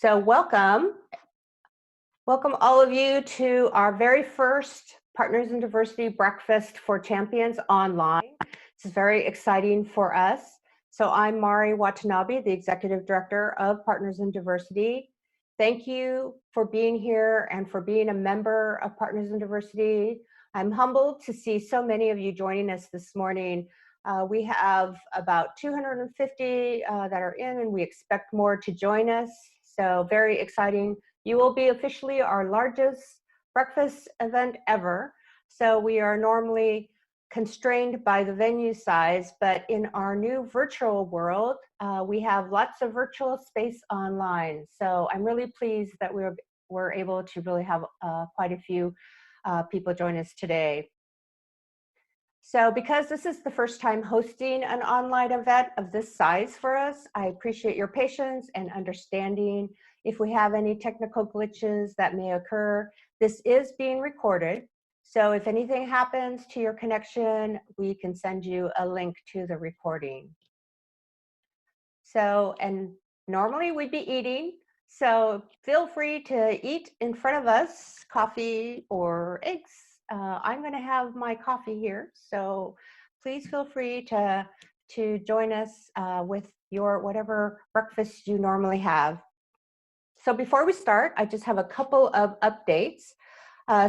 So welcome all of you to our very first Partners in Diversity Breakfast for Champions online. This is very exciting for us. So I'm Mari Watanabe, the Executive Director of Partners in Diversity. Thank you for being here and for being a member of Partners in Diversity. I'm humbled to see so many of you joining us this morning. We have about 250 that are in, and we expect more to join us. So very exciting. You will be officially our largest breakfast event ever. So we are normally constrained by the venue size, but in our new virtual world, we have lots of virtual space online. So I'm really pleased that we're able to really have quite a few people join us today. So because this is the first time hosting an online event of this size for us, I appreciate your patience and understanding. If we have any technical glitches that may occur, this is being recorded. So if anything happens to your connection, we can send you a link to the recording. So, and normally we'd be eating, so feel free to eat in front of us, coffee or eggs. I'm going to have my coffee here, so please feel free to join us with your whatever breakfast you normally have. So before we start, I just have a couple of updates.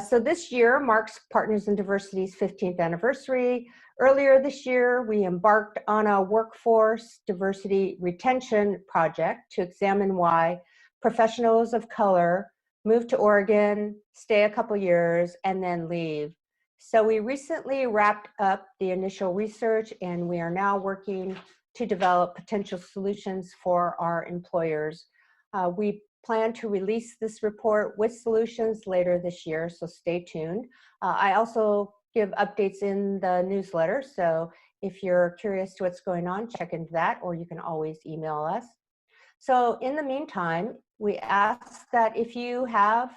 So this year marks Partners in Diversity's 15th anniversary. Earlier this year, we embarked on a workforce diversity retention project to examine why professionals of color move to Oregon, stay a couple years, and then leave. So we recently wrapped up the initial research, and we are now working to develop potential solutions for our employers. We plan to release this report with solutions later this year, so stay tuned. I also give updates in the newsletter, so if you're curious to what's going on, check into that, or you can always email us. So in the meantime, we ask that if you have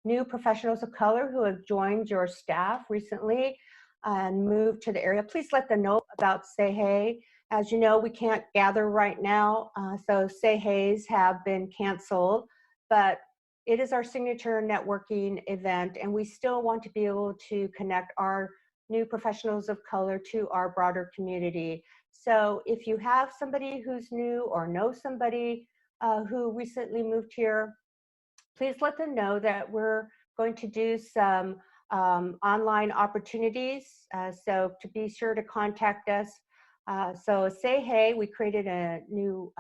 new professionals of color who have joined your staff recently and moved to the area, please let them know about Say Hey. As you know, we can't gather right now, so Say Hey's have been canceled, but it is our signature networking event, and we still want to be able to connect our new professionals of color to our broader community. So if you have somebody who's new or know somebody who recently moved here, please let them know that we're going to do some online opportunities. So to be sure to contact us. So Say Hey, we created a new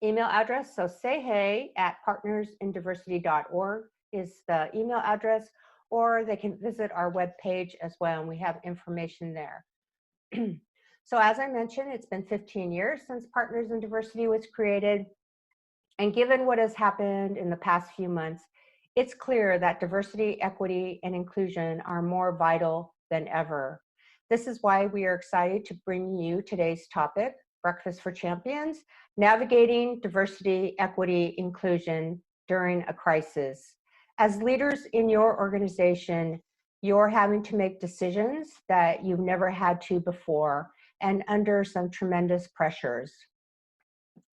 email address. So sayhey@partnersindiversity.org is the email address, or they can visit our webpage as well, and we have information there. So as I mentioned, it's been 15 years since Partners in Diversity was created. And given what has happened in the past few months, it's clear that diversity, equity, and inclusion are more vital than ever. This is why we are excited to bring you today's topic, Breakfast for Champions, Navigating Diversity, Equity, Inclusion During a Crisis. As leaders in your organization, you're having to make decisions that you've never had to before and under some tremendous pressures.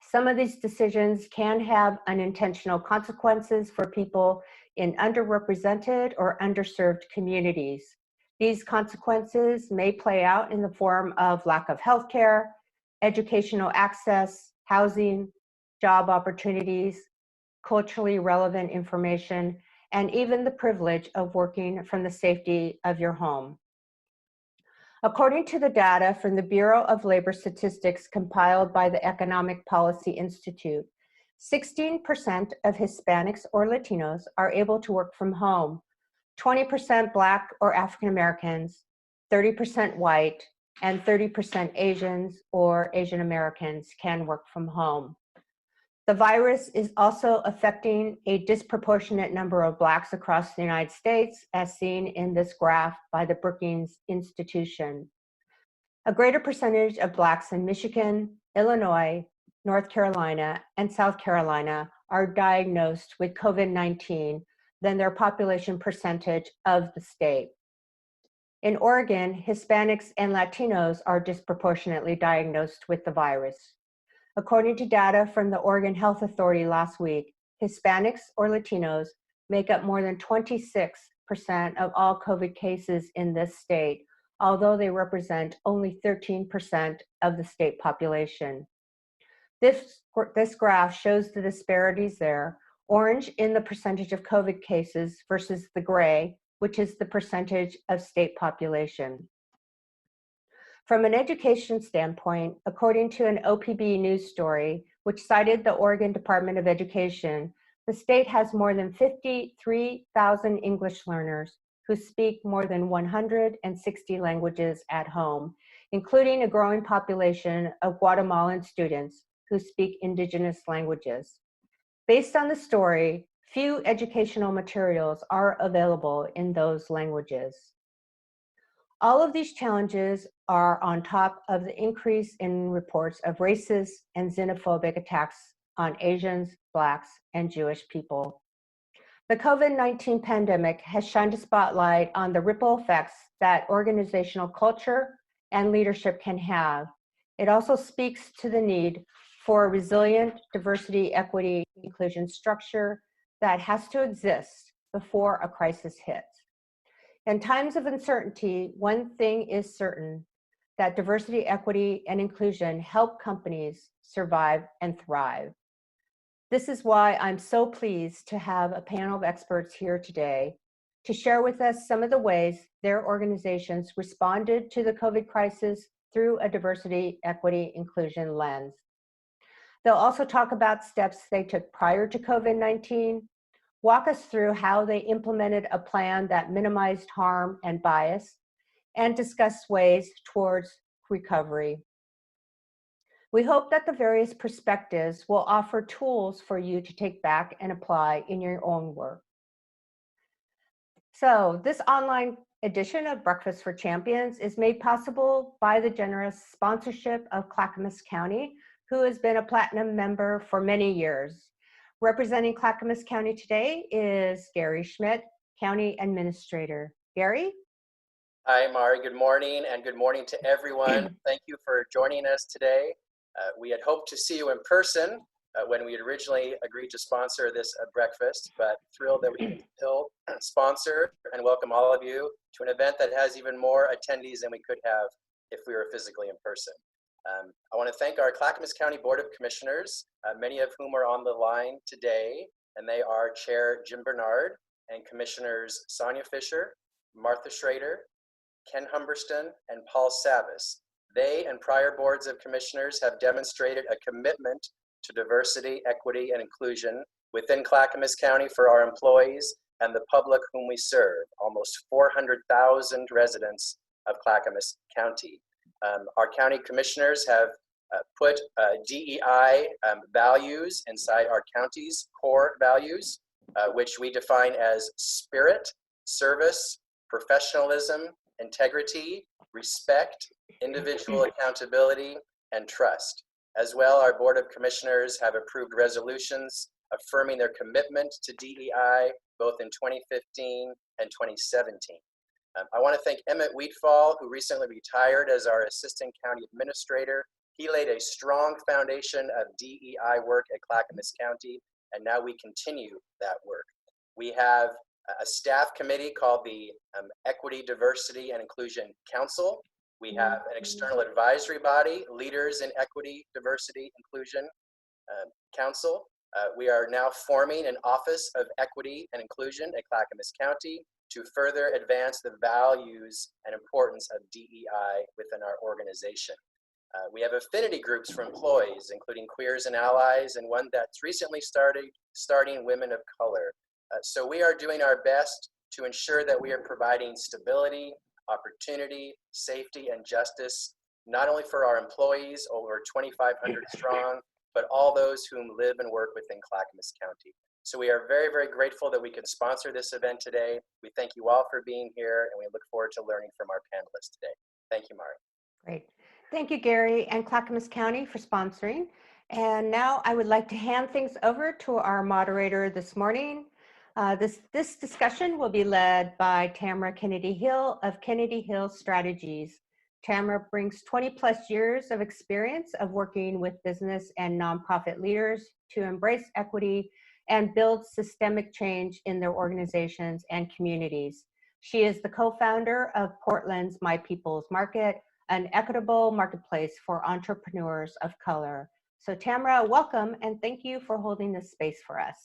Some of these decisions can have unintentional consequences for people in underrepresented or underserved communities. These consequences may play out in the form of lack of healthcare, educational access, housing, job opportunities, culturally relevant information, and even the privilege of working from the safety of your home. According to the data from the Bureau of Labor Statistics compiled by the Economic Policy Institute, 16% of Hispanics or Latinos are able to work from home, 20% Black or African Americans, 30% white, and 30% Asians or Asian Americans can work from home. The virus is also affecting a disproportionate number of Blacks across the United States, as seen in this graph by the Brookings Institution. A greater percentage of Blacks in Michigan, Illinois, North Carolina, and South Carolina are diagnosed with COVID-19 than their population percentage of the state. In Oregon, Hispanics and Latinos are disproportionately diagnosed with the virus. According to data from the Oregon Health Authority last week, Hispanics or Latinos make up more than 26% of all COVID cases in this state, although they represent only 13% of the state population. This graph shows the disparities there. Orange in the percentage of COVID cases versus the gray, which is the percentage of state population. From an education standpoint, according to an OPB news story, which cited the Oregon Department of Education, the state has more than 53,000 English learners who speak more than 160 languages at home, including a growing population of Guatemalan students who speak indigenous languages. Based on the story, few educational materials are available in those languages. All of these challenges are on top of the increase in reports of racist and xenophobic attacks on Asians, Blacks, and Jewish people. The COVID-19 pandemic has shined a spotlight on the ripple effects that organizational culture and leadership can have. It also speaks to the need for a resilient diversity, equity, inclusion structure that has to exist before a crisis hits. In times of uncertainty, one thing is certain, that diversity, equity, and inclusion help companies survive and thrive. This is why I'm so pleased to have a panel of experts here today to share with us some of the ways their organizations responded to the COVID crisis through a diversity, equity, inclusion lens. They'll also talk about steps they took prior to COVID-19, walk us through how they implemented a plan that minimized harm and bias, and discuss ways towards recovery. We hope that the various perspectives will offer tools for you to take back and apply in your own work. So this online edition of Breakfast for Champions is made possible by the generous sponsorship of Clackamas County, who has been a platinum member for many years. Representing Clackamas County today is Gary Schmidt, County Administrator. Gary? Hi, Mari. Good morning, and good morning to everyone. Thank you for joining us today. We had hoped to see you in person when we had originally agreed to sponsor this breakfast, but thrilled that we can still sponsor and welcome all of you to an event that has even more attendees than we could have if we were physically in person. I want to thank our Clackamas County Board of Commissioners, many of whom are on the line today, and they are Chair Jim Bernard and Commissioners Sonia Fisher, Martha Schrader, Ken Humberston, and Paul Savas. They and prior boards of commissioners have demonstrated a commitment to diversity, equity, and inclusion within Clackamas County for our employees and the public whom we serve, almost 400,000 residents of Clackamas County. Our county commissioners have put DEI values inside our county's core values, which we define as spirit, service, professionalism, integrity, respect, individual accountability, and trust. As well, our Board of Commissioners have approved resolutions affirming their commitment to DEI both in 2015 and 2017. I want to thank Emmett Wheatfall, who recently retired as our Assistant County Administrator. He laid a strong foundation of DEI work at Clackamas County, and now we continue that work. We have a staff committee called the Equity, Diversity, and Inclusion Council. We have an external advisory body, Leaders in Equity, Diversity, Inclusion Council. We are now forming an Office of Equity and Inclusion at Clackamas County to further advance the values and importance of DEI within our organization. We have affinity groups for employees, including Queers and Allies, and one that's recently starting Women of Color. So we are doing our best to ensure that we are providing stability, opportunity, safety, and justice, not only for our employees, over 2,500 strong, but all those whom live and work within Clackamas County. So we are very, very grateful that we can sponsor this event today. We thank you all for being here, and we look forward to learning from our panelists today. Thank you, Mari. Great. Thank you, Gary and Clackamas County for sponsoring. And now I would like to hand things over to our moderator this morning. This discussion will be led by Tamara Kennedy Hill of Kennedy Hill Strategies. Tamara brings 20+ years of experience of working with business and nonprofit leaders to embrace equity and build systemic change in their organizations and communities. She is the co-founder of Portland's My People's Market, an equitable marketplace for entrepreneurs of color. So Tamara, welcome, and thank you for holding this space for us.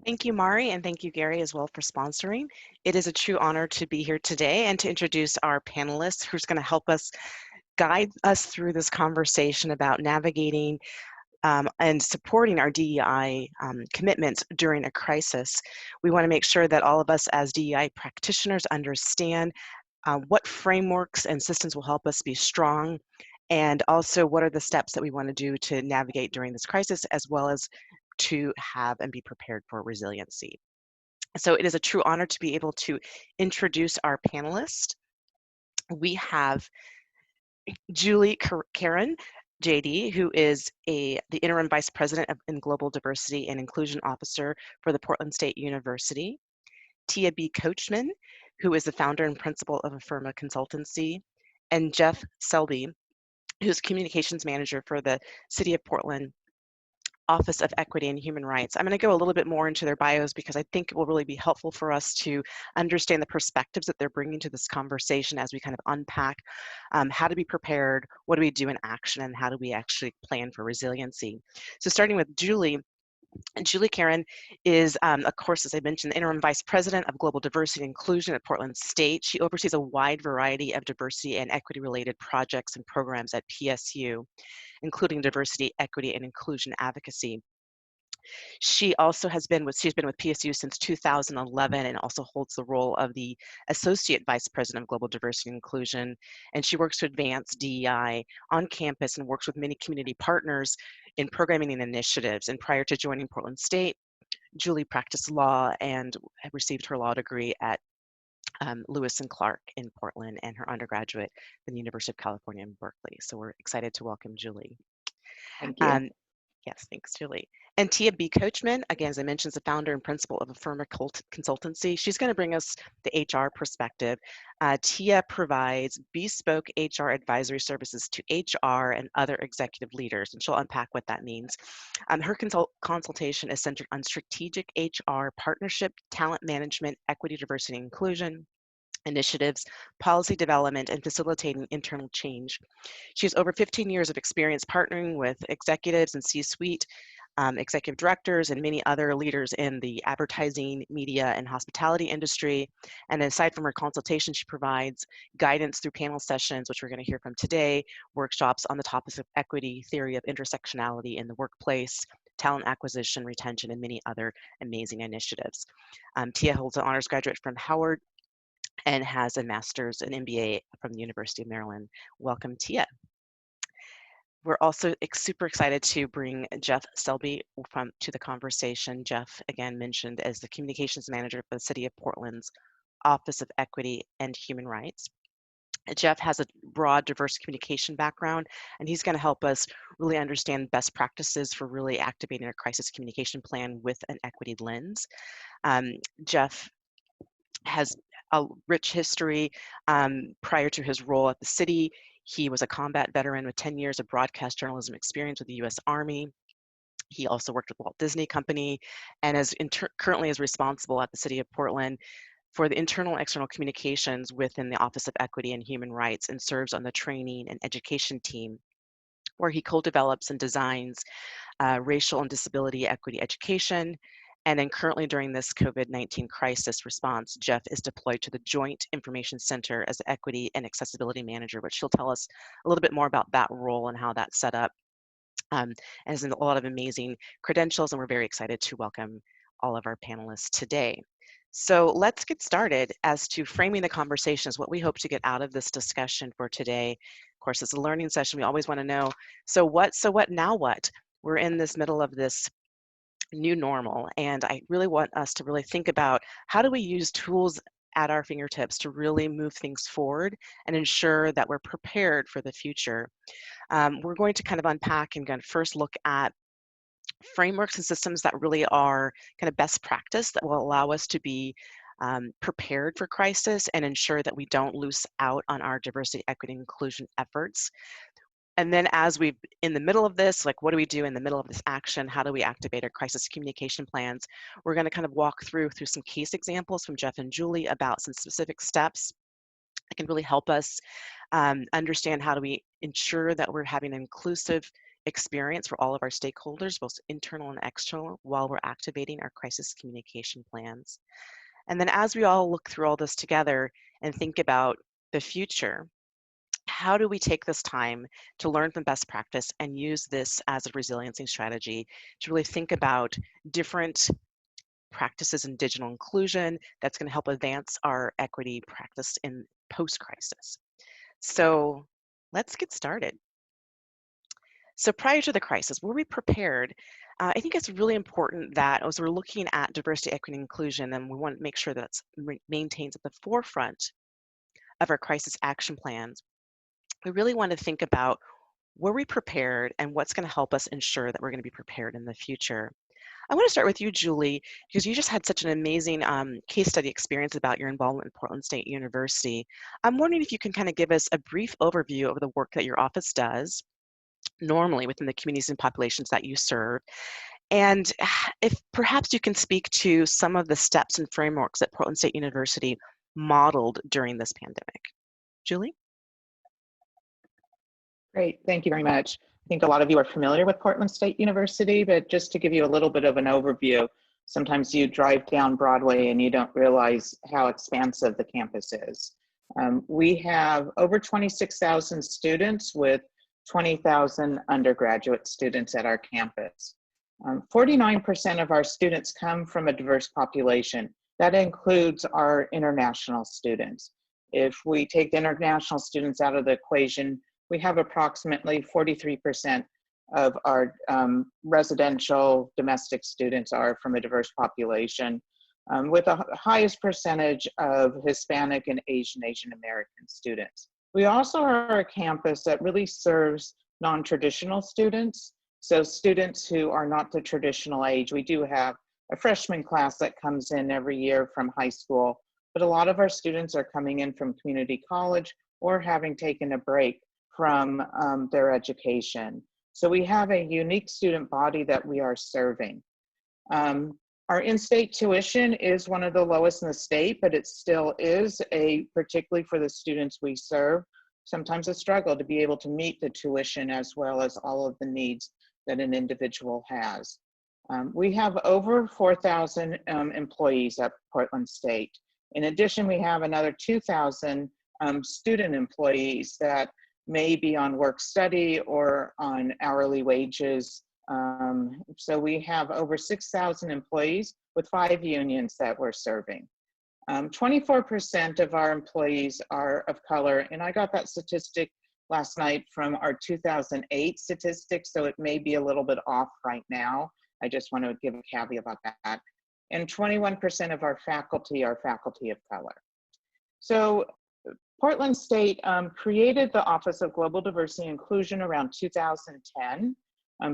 Thank you, Mari, and thank you, Gary, as well for sponsoring. It is a true honor to be here today and to introduce our panelists who's going to help us guide us through this conversation about navigating and supporting our DEI commitments during a crisis. We want to make sure that all of us as DEI practitioners understand what frameworks and systems will help us be strong, and also what are the steps that we want to do to navigate during this crisis, as well as to have and be prepared for resiliency. So it is a true honor to be able to introduce our panelists. We have Julie Caron, JD, who is the Interim Vice President and Global Diversity and Inclusion Officer for the Portland State University. Tia B. Coachman, who is the founder and principal of Affirma Consultancy. And Jeff Selby, who's Communications Manager for the City of Portland Office of Equity and Human Rights. I'm going to go a little bit more into their bios because I think it will really be helpful for us to understand the perspectives that they're bringing to this conversation as we kind of unpack how to be prepared, what do we do in action, and how do we actually plan for resiliency. So starting with Julie. Julie Caron is, of course, as I mentioned, the Interim Vice President of Global Diversity and Inclusion at Portland State. She oversees a wide variety of diversity and equity-related projects and programs at PSU, including diversity, equity, and inclusion advocacy. She also she's been with PSU since 2011 and also holds the role of the Associate Vice President of Global Diversity and Inclusion. And she works to advance DEI on campus and works with many community partners in programming and initiatives. And prior to joining Portland State, Julie practiced law and received her law degree at Lewis and Clark in Portland and her undergraduate at the University of California in Berkeley. So we're excited to welcome Julie. Thank you. Yes, thanks, Julie. And Tia B. Coachman, again, as I mentioned, is the founder and principal of Affirma Consultancy. She's going to bring us the HR perspective. Tia provides bespoke HR advisory services to HR and other executive leaders, and she'll unpack what that means. Her consultation is centered on strategic HR partnership, talent management, equity, diversity, and inclusion initiatives, policy development, and facilitating internal change. She has over 15 years of experience partnering with executives and C-suite, executive directors, and many other leaders in the advertising, media, and hospitality industry. And aside from her consultation, she provides guidance through panel sessions, which we're going to hear from today, workshops on the topics of equity, theory of intersectionality in the workplace, talent acquisition, retention, and many other amazing initiatives. Tia holds an honors graduate from Howard and has a master's and MBA from the University of Maryland. Welcome, Tia. We're also super excited to bring Jeff Selby to the conversation. Jeff, again, mentioned as the Communications Manager for the City of Portland's Office of Equity and Human Rights. Jeff has a broad, diverse communication background, and he's going to help us really understand best practices for really activating a crisis communication plan with an equity lens. Jeff has a rich history. Prior to his role at the city, he was a combat veteran with 10 years of broadcast journalism experience with the U.S. Army. He also worked with Walt Disney Company and currently is responsible at the City of Portland for the internal and external communications within the Office of Equity and Human Rights, and serves on the training and education team, where he co-develops and designs racial and disability equity education. And then currently during this COVID-19 crisis response, Jeff is deployed to the Joint Information Center as the Equity and Accessibility Manager, which she'll tell us a little bit more about that role and how that's set up. Has a lot of amazing credentials, and we're very excited to welcome all of our panelists today. So let's get started as to framing the conversation is what we hope to get out of this discussion for today. Of course, it's a learning session. We always want to know, so what, now what? We're in this middle of this new normal, and I really want us to really think about how do we use tools at our fingertips to really move things forward and ensure that we're prepared for the future. We're going to kind of unpack and first look at frameworks and systems that really are kind of best practice that will allow us to be prepared for crisis and ensure that we don't lose out on our diversity, equity, and inclusion efforts. And then as we're in the middle of this, like what do we do in the middle of this action? How do we activate our crisis communication plans? We're going to kind of walk through some case examples from Jeff and Julie about some specific steps that can really help us understand how do we ensure that we're having an inclusive experience for all of our stakeholders, both internal and external, while we're activating our crisis communication plans. And then as we all look through all this together and think about the future, how do we take this time to learn from best practice and use this as a resiliency strategy to really think about different practices in digital inclusion that's going to help advance our equity practice in post-crisis? So let's get started. So prior to the crisis, were we prepared? I think it's really important that as we're looking at diversity, equity, and inclusion, and we want to make sure that it's maintains at the forefront of our crisis action plans, we really want to think about, were we prepared and what's going to help us ensure that we're going to be prepared in the future? I want to start with you, Julie, because you just had such an amazing case study experience about your involvement in Portland State University. I'm wondering if you can kind of give us a brief overview of the work that your office does normally within the communities and populations that you serve, and if perhaps you can speak to some of the steps and frameworks that Portland State University modeled during this pandemic. Julie? Great, thank you very much. I think a lot of you are familiar with Portland State University, but just to give you a little bit of an overview, sometimes you drive down Broadway and you don't realize how expansive the campus is. We have over 26,000 students with 20,000 undergraduate students at our campus. 49% of our students come from a diverse population. That includes our international students. If we take the international students out of the equation, we have approximately 43% of our residential domestic students are from a diverse population, with the highest percentage of Hispanic and Asian American students. We also are a campus that really serves non-traditional students, so students who are not the traditional age. We do have a freshman class that comes in every year from high school, but a lot of our students are coming in from community college or having taken a break from their education. So we have a unique student body that we are serving. Our in-state tuition is one of the lowest in the state, but it still is, particularly for the students we serve, sometimes a struggle to be able to meet the tuition as well as all of the needs that an individual has. We have over 4,000 employees at Portland State. In addition, we have another 2,000 student employees that may be on work study or on hourly wages. So we have over 6,000 employees with 5 unions that we're serving. 24% of our employees are of color, and I got that statistic last night from our 2008 statistics, so it may be a little bit off right now. I just want to give a caveat about that. And 21% of our faculty are faculty of color. So Portland State created the Office of Global Diversity and Inclusion around 2010.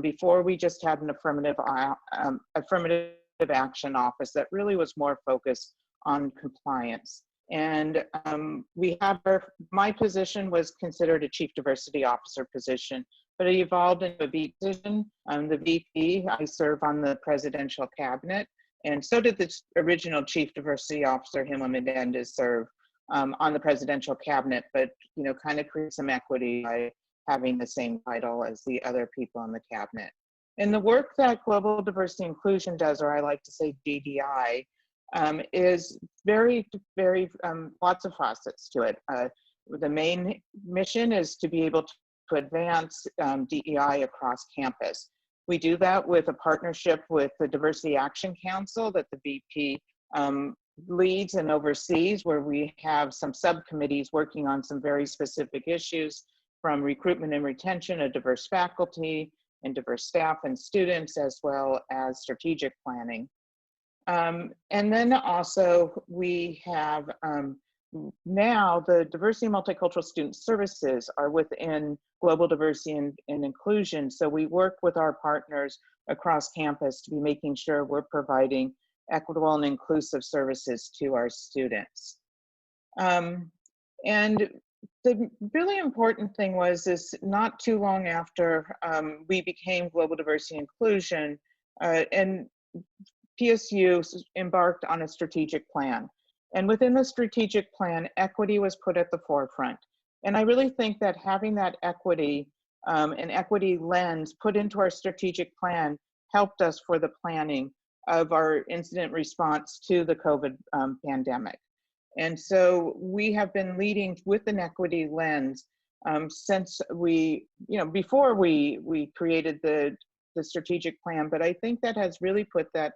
Before, we just had an affirmative action office that really was more focused on compliance. And my position was considered a Chief Diversity Officer position, but it evolved into a VP position. The VP, I serve on the presidential cabinet, and so did the original Chief Diversity Officer, Himla Mendez, serve on the presidential cabinet, but kind of create some equity by having the same title as the other people in the cabinet. And the work that Global Diversity Inclusion does, or I like to say DDI, is very, very lots of facets to it. The main mission is to be able to advance DEI across campus. We do that with a partnership with the Diversity Action Council that the VP leads and oversees, where we have some subcommittees working on some very specific issues, from recruitment and retention of diverse faculty and diverse staff and students, as well as strategic planning. And then also we have now the Diversity and Multicultural Student Services are within Global Diversity and Inclusion. So we work with our partners across campus to be making sure we're providing equitable and inclusive services to our students. And the really important thing is not too long after we became Global Diversity Inclusion, and PSU embarked on a strategic plan. And within the strategic plan, equity was put at the forefront. And I really think that having that equity, an equity lens put into our strategic plan helped us for the planning of our incident response to the COVID pandemic. And so we have been leading with an equity lens since before we created the strategic plan, but I think that has really put that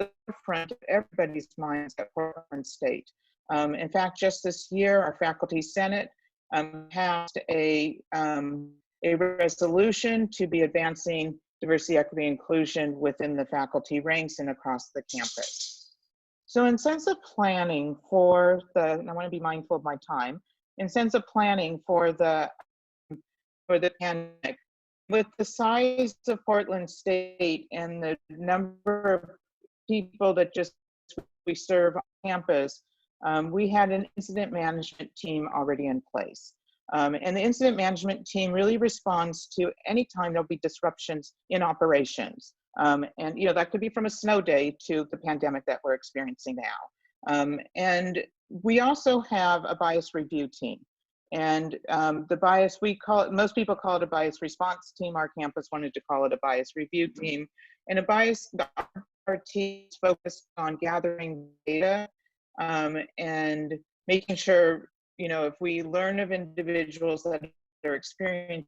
at the front of everybody's minds at Portland State. In fact, just this year, our Faculty Senate passed a resolution to be advancing diversity, equity, inclusion within the faculty ranks and across the campus. So in sense of planning for and I want to be mindful of my time, in sense of planning for the pandemic, with the size of Portland State and the number of people that we serve on campus, we had an incident management team already in place. And the incident management team really responds to any time there'll be disruptions in operations. And that could be from a snow day to the pandemic that we're experiencing now. And we also have a bias review team. And the bias, most people call it a bias response team. Our campus wanted to call it a bias review team. And our team is focused on gathering data and making sure, if we learn of individuals that are experiencing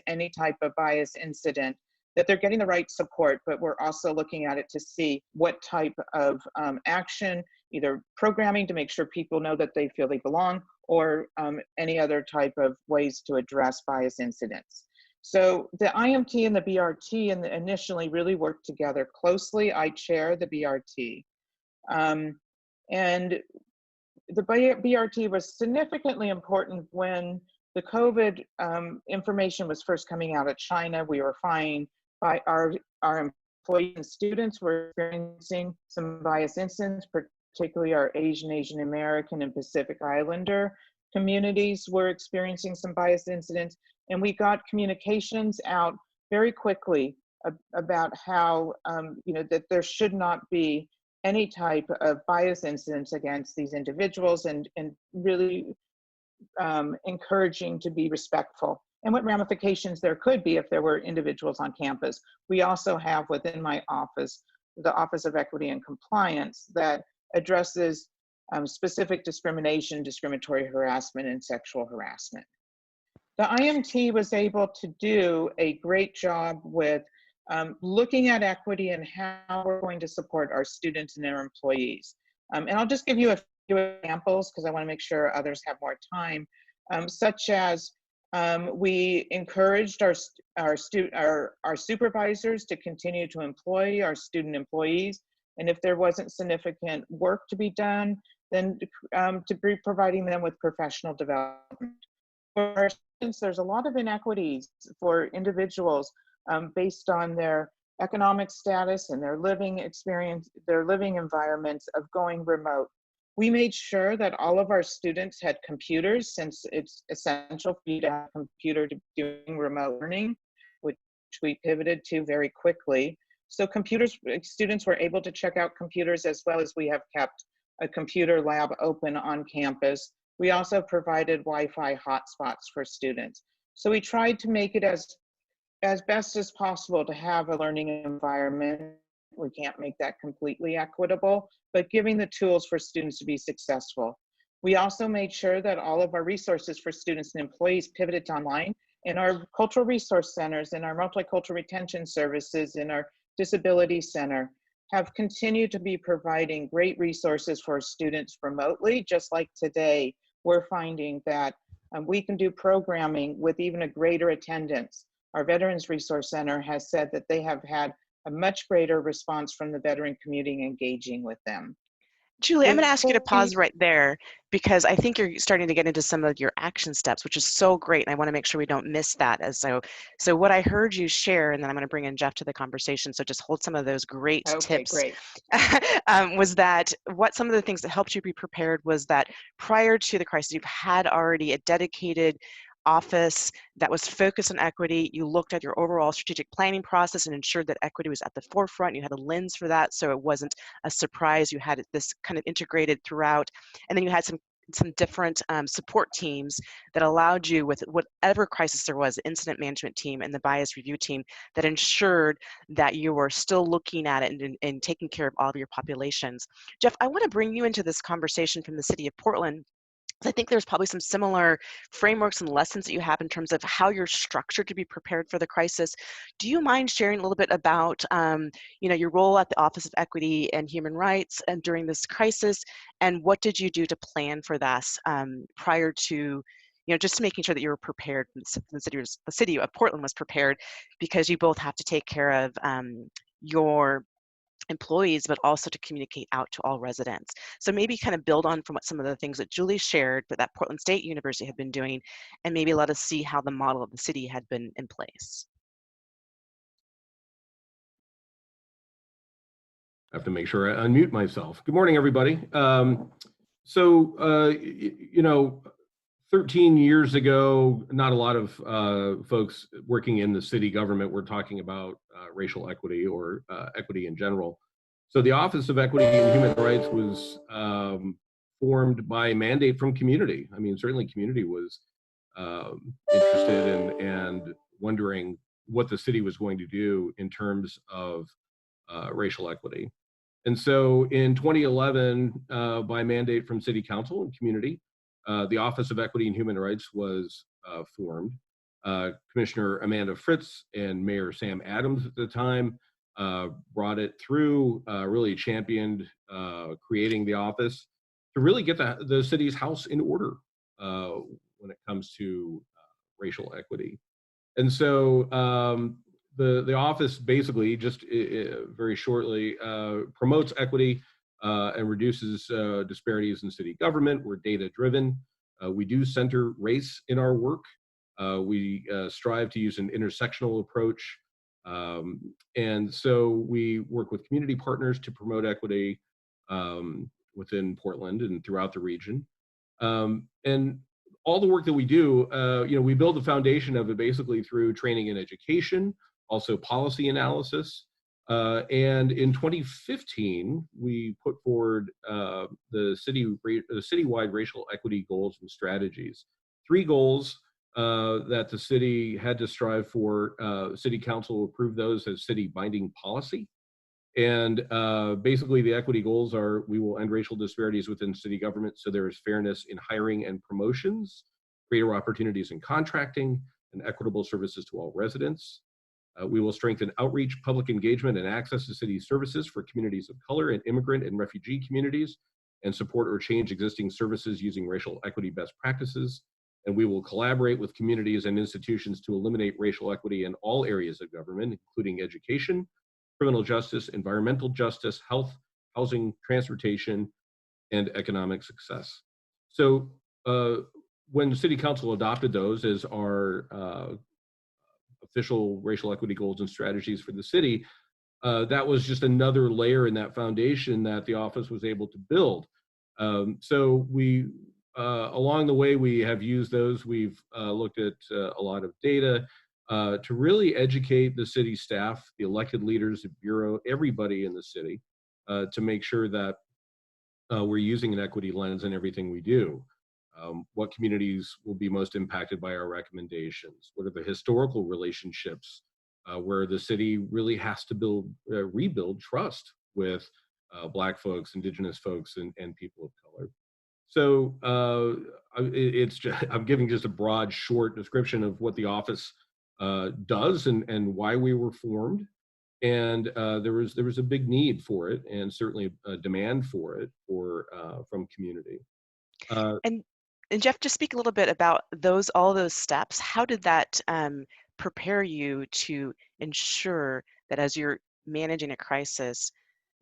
any type of bias incident, that they're getting the right support, but we're also looking at it to see what type of action, either programming to make sure people know that they feel they belong, or any other type of ways to address bias incidents. So the IMT and the BRT initially really worked together closely. I chair the BRT. And the BRT was significantly important when the COVID information was first coming out of China. We were finding by our employees and students were experiencing some bias incidents, particularly our Asian American, and Pacific Islander communities were experiencing some bias incidents. And we got communications out very quickly about how, that there should not be any type of bias incidents against these individuals, and really encouraging to be respectful, and what ramifications there could be if there were individuals on campus. We also have within my office, the Office of Equity and Compliance, that addresses specific discrimination, discriminatory harassment, and sexual harassment. The IMT was able to do a great job with looking at equity and how we're going to support our students and their employees. And I'll just give you a few examples because I want to make sure others have more time, such as we encouraged our supervisors to continue to employ our student employees, and if there wasn't significant work to be done, then to be providing them with professional development. For our students, there's a lot of inequities for individuals based on their economic status and their living experience, their living environments of going remote. We made sure that all of our students had computers, since it's essential for you to have a computer to doing remote learning, which we pivoted to very quickly. So students were able to check out computers, as well as we have kept a computer lab open on campus. We also provided Wi-Fi hotspots for students. So we tried to make it as best as possible to have a learning environment. We can't make that completely equitable, but giving the tools for students to be successful. We also made sure that all of our resources for students and employees pivoted to online, and our cultural resource centers and our multicultural retention services and our disability center have continued to be providing great resources for students remotely. Just like today, we're finding that we can do programming with even a greater attendance. Our Veterans Resource Center has said that they have had a much greater response from the veteran community engaging with them. Julie, I'm going to With ask you to city, pause right there because I think you're starting to get into some of your action steps, which is so great. And I want to make sure we don't miss that. So what I heard you share, and then I'm going to bring in Jeff to the conversation. So just hold some of those great Okay, tips. great. Was that what some of the things that helped you be prepared was that prior to the crisis, you've had already a dedicated office that was focused on equity. You looked at your overall strategic planning process and ensured that equity was at the forefront. You had a lens for that, so it wasn't a surprise. You had this kind of integrated throughout, and then you had some different support teams that allowed you with whatever crisis there was, the incident management team and the bias review team that ensured that you were still looking at it and taking care of all of your populations. Jeff, I want to bring you into this conversation from the city of Portland. I think there's probably some similar frameworks and lessons that you have in terms of how you're structured to be prepared for the crisis. Do you mind sharing a little bit about, your role at the Office of Equity and Human Rights and during this crisis, and what did you do to plan for this prior to, just making sure that you were prepared? The city of Portland was prepared because you both have to take care of your employees, but also to communicate out to all residents. So maybe kind of build on from what some of the things that Julie shared, but that Portland State University had been doing, and maybe let us see how the model of the city had been in place. I have to make sure I unmute myself. Good morning, everybody. 13 years ago, not a lot of folks working in the city government were talking about racial equity or equity in general. So the Office of Equity and Human Rights was formed by mandate from community. I mean, certainly community was interested in and wondering what the city was going to do in terms of racial equity. And so in 2011, by mandate from City Council and community, the Office of Equity and Human Rights was formed. Commissioner Amanda Fritz and Mayor Sam Adams at the time brought it through, really championed creating the office to really get the city's house in order when it comes to racial equity. And so the office basically, just very shortly, promotes equity and reduces disparities in city government. We're data driven. We do center race in our work. We strive to use an intersectional approach. And so we work with community partners to promote equity within Portland and throughout the region. And all the work that we do, we build the foundation of it basically through training and education, also policy analysis. And in 2015, we put forward the citywide racial equity goals and strategies. 3 goals that the city had to strive for. City Council approved those as city binding policy. And basically the equity goals are: we will end racial disparities within city government so there is fairness in hiring and promotions, greater opportunities in contracting, and equitable services to all residents. We will strengthen outreach, public engagement, and access to city services for communities of color and immigrant and refugee communities, and support or change existing services using racial equity best practices. And we will collaborate with communities and institutions to eliminate racial equity in all areas of government, including education, criminal justice, environmental justice, health, housing, transportation, and economic success. So when the City Council adopted those as our official racial equity goals and strategies for the city, that was just another layer in that foundation that the office was able to build. So we, along the way, we have used those. We've looked at a lot of data to really educate the city staff, the elected leaders, the bureau, everybody in the city, to make sure that we're using an equity lens in everything we do. What communities will be most impacted by our recommendations? What are the historical relationships where the city really has to rebuild trust with Black folks, Indigenous folks, and people of color? So I'm giving just a broad, short description of what the office does and why we were formed. And there was a big need for it, and certainly a demand for it from community. And Jeff, just speak a little bit about all those steps. How did that prepare you to ensure that as you're managing a crisis,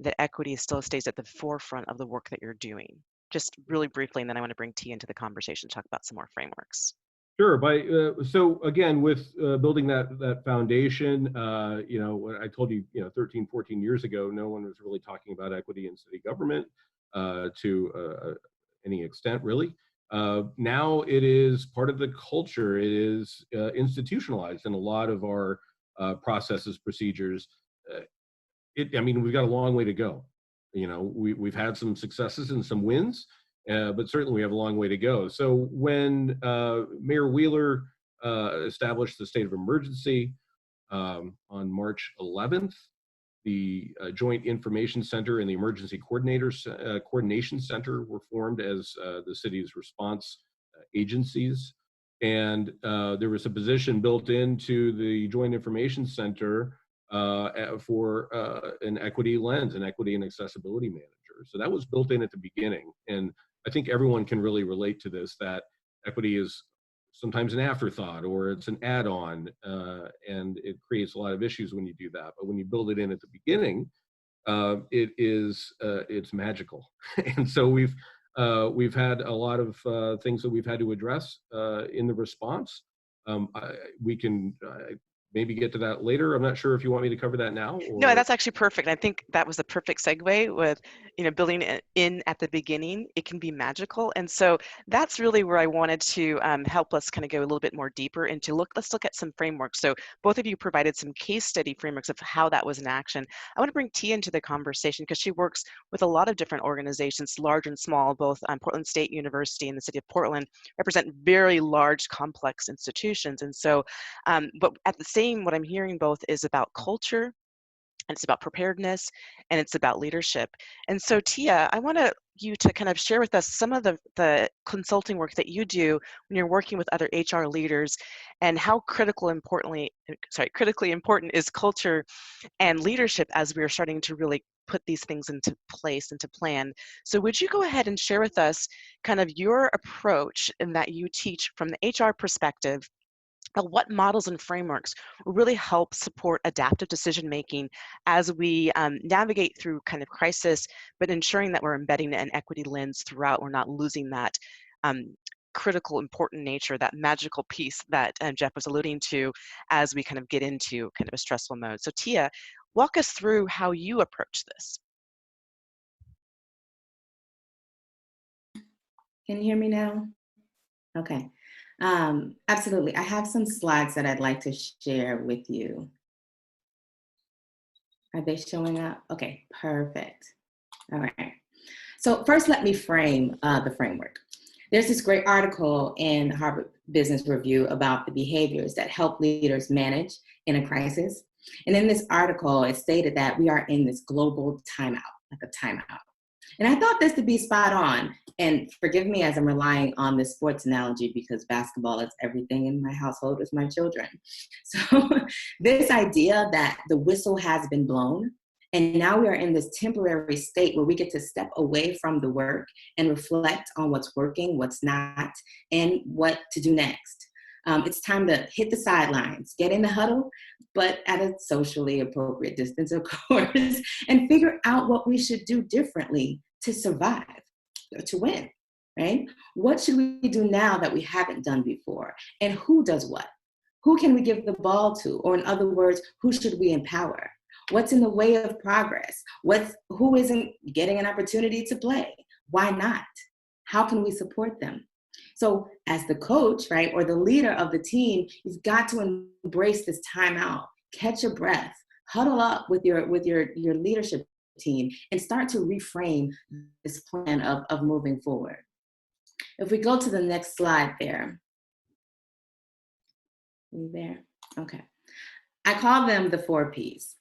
that equity still stays at the forefront of the work that you're doing? Just really briefly, and then I want to bring Tia into the conversation to talk about some more frameworks. Sure. So again, with building that foundation, when I told you, 13, 14 years ago, no one was really talking about equity in city government to any extent, really. Now it is part of the culture. It is institutionalized in a lot of our processes, procedures. We've got a long way to go. We've had some successes and some wins. But certainly we have a long way to go. So when Mayor Wheeler established the state of emergency on March 11th, the Joint Information Center and the Emergency Coordination Center were formed as the city's response agencies. And there was a position built into the Joint Information Center for an equity lens, an equity and accessibility manager. So that was built in at the beginning. And I think everyone can really relate to this, that equity is sometimes an afterthought or it's an add-on, and it creates a lot of issues when you do that. But when you build it in at the beginning, it's magical. And so we've had a lot of things that we've had to address in the response. We can maybe get to that later. I'm not sure if you want me to cover that now. Or... No, that's actually perfect. I think that was a perfect segue with, building it in at the beginning. It can be magical. And so that's really where I wanted to help us kind of go a little bit more deeper into let's look at some frameworks. So both of you provided some case study frameworks of how that was in action. I want to bring Tia into the conversation because she works with a lot of different organizations, large and small. Both Portland State University and the city of Portland represent very large, complex institutions. And so, but at the same, what I'm hearing both is about culture, and it's about preparedness, and it's about leadership. And so Tia, I want you to kind of share with us some of the consulting work that you do when you're working with other HR leaders, and how critically important is culture and leadership as we're starting to really put these things into place, into plan. So would you go ahead and share with us kind of your approach in that you teach from the HR perspective, what models and frameworks will really help support adaptive decision making as we navigate through kind of crisis, but ensuring that we're embedding an equity lens throughout. We're not losing that critical, important nature, that magical piece that Jeff was alluding to as we kind of get into kind of a stressful mode. So Tia, walk us through how you approach this. Can you hear me now? Okay. Absolutely. I have some slides that I'd like to share with you. Are they showing up? Okay, perfect. All right. So first, let me frame the framework. There's this great article in Harvard Business Review about the behaviors that help leaders manage in a crisis. And in this article, it stated that we are in this global timeout, like a timeout. And I thought this to be spot on. And forgive me as I'm relying on this sports analogy because basketball is everything in my household with my children. So this idea that the whistle has been blown, and now we are in this temporary state where we get to step away from the work and reflect on what's working, what's not, and what to do next. It's time to hit the sidelines, get in the huddle, but at a socially appropriate distance, of course, and figure out what we should do differently to survive, to win, right? What should we do now that we haven't done before? And who does what? Who can we give the ball to? Or in other words, who should we empower? What's in the way of progress? Who isn't getting an opportunity to play? Why not? How can we support them? So as the coach, right, or the leader of the team, you've got to embrace this timeout, catch your breath, huddle up with your leadership team, and start to reframe this plan of moving forward. If we go to the next slide there. Are you there? Okay. I call them the 4 Ps.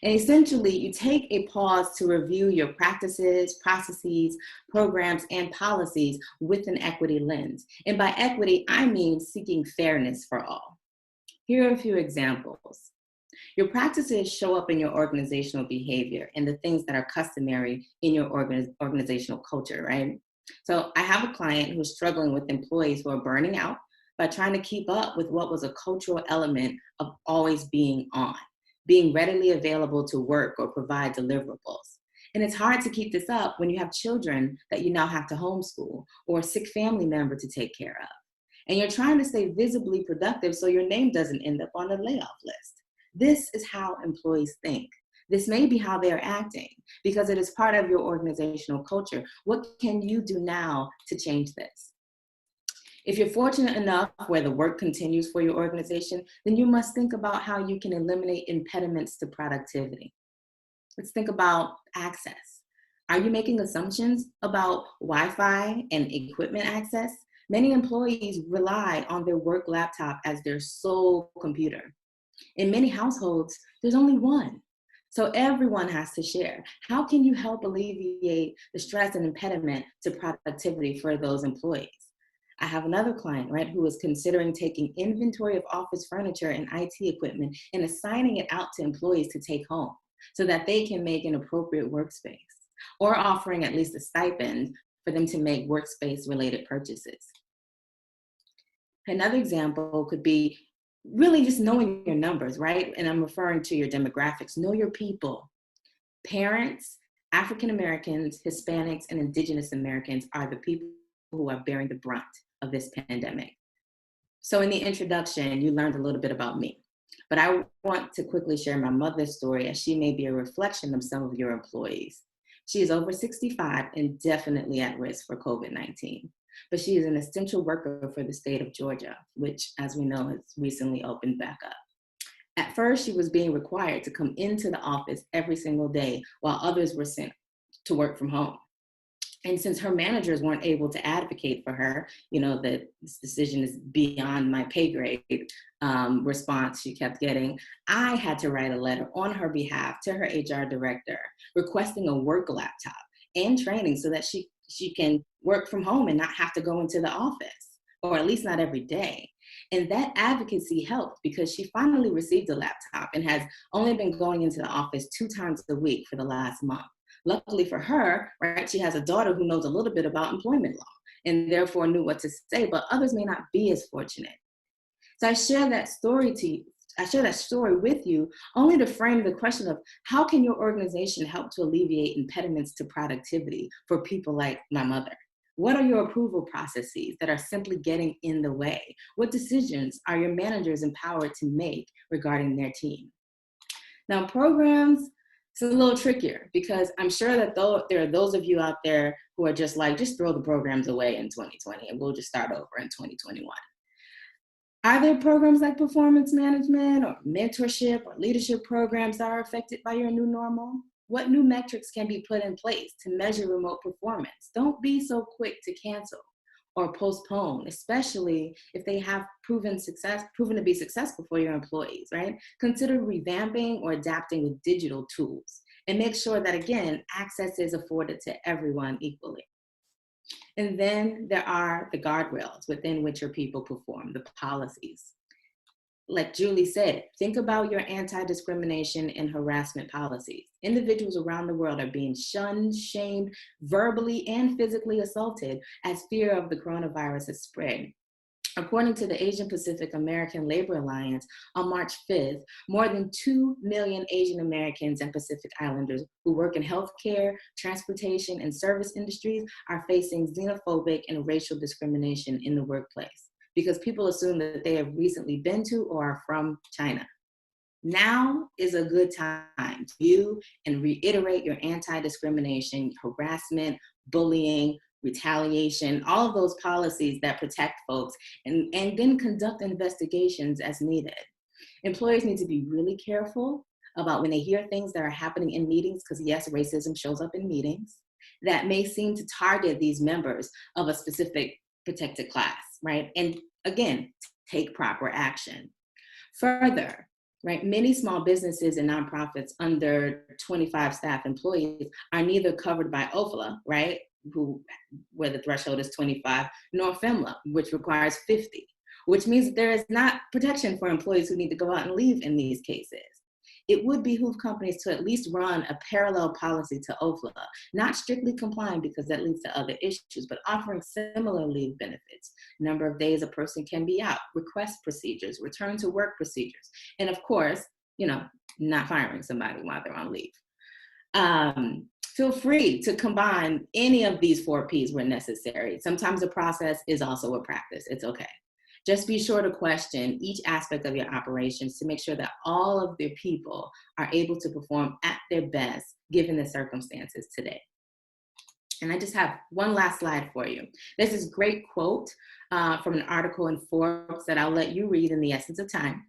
And essentially, you take a pause to review your practices, processes, programs, and policies with an equity lens. And by equity, I mean seeking fairness for all. Here are a few examples. Your practices show up in your organizational behavior and the things that are customary in your organizational culture, right? So I have a client who's struggling with employees who are burning out by trying to keep up with what was a cultural element of always being on, being readily available to work or provide deliverables. And it's hard to keep this up when you have children that you now have to homeschool or a sick family member to take care of. And you're trying to stay visibly productive so your name doesn't end up on the layoff list. This is how employees think. This may be how they're acting because it is part of your organizational culture. What can you do now to change this? If you're fortunate enough where the work continues for your organization, then you must think about how you can eliminate impediments to productivity. Let's think about access. Are you making assumptions about Wi-Fi and equipment access? Many employees rely on their work laptop as their sole computer. In many households, there's only one. So everyone has to share. How can you help alleviate the stress and impediment to productivity for those employees? I have another client, right, who is considering taking inventory of office furniture and IT equipment and assigning it out to employees to take home so that they can make an appropriate workspace, or offering at least a stipend for them to make workspace-related purchases. Another example could be really just knowing your numbers, right? And I'm referring to your demographics. Know your people. Parents, African Americans, Hispanics, and Indigenous Americans are the people who are bearing the brunt of this pandemic. So in the introduction, you learned a little bit about me, but I want to quickly share my mother's story, as she may be a reflection of some of your employees. She is over 65 and definitely at risk for COVID-19. But she is an essential worker for the state of Georgia, which, as we know, has recently opened back up. At first, she was being required to come into the office every single day while others were sent to work from home. And since her managers weren't able to advocate for her, that this decision is beyond my pay grade response she kept getting, I had to write a letter on her behalf to her HR director requesting a work laptop and training so that she can work from home and not have to go into the office, or at least not every day. And that advocacy helped because she finally received a laptop and has only been going into the office 2 times a week for the last month. Luckily for her, right, she has a daughter who knows a little bit about employment law and therefore knew what to say, but others may not be as fortunate. So I share that story with you only to frame the question of how can your organization help to alleviate impediments to productivity for people like my mother? What are your approval processes that are simply getting in the way? What decisions are your managers empowered to make regarding their team? Now, programs, it's a little trickier because I'm sure that there are those of you out there who are just throw the programs away in 2020 and we'll just start over in 2021. Are there programs like performance management or mentorship or leadership programs that are affected by your new normal? What new metrics can be put in place to measure remote performance? Don't be so quick to cancel or postpone, especially if they have proven to be successful for your employees, right? Consider revamping or adapting with digital tools and make sure that, again, access is afforded to everyone equally. And then there are the guardrails within which your people perform, the policies. Like Julie said, think about your anti-discrimination and harassment policies. Individuals around the world are being shunned, shamed, verbally and physically assaulted as fear of the coronavirus has spread. According to the Asian Pacific American Labor Alliance, on March 5th, more than 2 million Asian Americans and Pacific Islanders who work in healthcare, transportation, and service industries are facing xenophobic and racial discrimination in the workplace because people assume that they have recently been to or are from China. Now is a good time to view and reiterate your anti-discrimination, harassment, bullying, retaliation, all of those policies that protect folks, and then conduct investigations as needed. Employers need to be really careful about when they hear things that are happening in meetings, because yes, racism shows up in meetings, that may seem to target these members of a specific protected class, right? And again, take proper action. Further, right, many small businesses and nonprofits under 25 staff employees are neither covered by OFLA, right, where the threshold is 25, nor FEMLA, which requires 50, which means that there is not protection for employees who need to go out and leave in these cases. It would behoove companies to at least run a parallel policy to OFLA, not strictly complying because that leads to other issues, but offering similar leave benefits, number of days a person can be out, request procedures, return to work procedures, and of course, not firing somebody while they're on leave. Feel free to combine any of these 4 Ps when necessary. Sometimes a process is also a practice. It's okay. Just be sure to question each aspect of your operations to make sure that all of the people are able to perform at their best given the circumstances today. And I just have one last slide for you. This is a great quote from an article in Forbes that I'll let you read in the essence of time.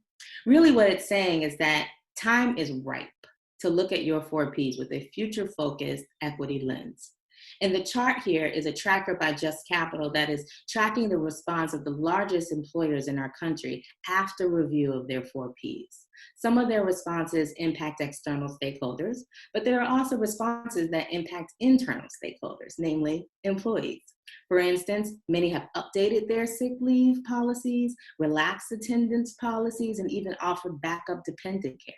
Really what it's saying is that time is ripe to look at your 4 Ps with a future-focused equity lens. And the chart here is a tracker by Just Capital that is tracking the response of the largest employers in our country after review of their 4 Ps. Some of their responses impact external stakeholders, but there are also responses that impact internal stakeholders, namely employees. For instance, many have updated their sick leave policies, relaxed attendance policies, and even offered backup dependent care.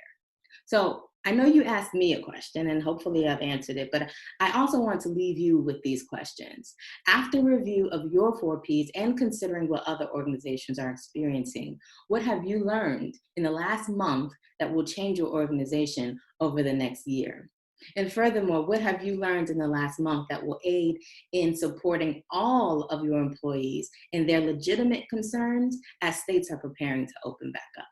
So I know you asked me a question and hopefully I've answered it, but I also want to leave you with these questions. After review of your 4 Ps and considering what other organizations are experiencing, what have you learned in the last month that will change your organization over the next year? And furthermore, what have you learned in the last month that will aid in supporting all of your employees in their legitimate concerns as states are preparing to open back up?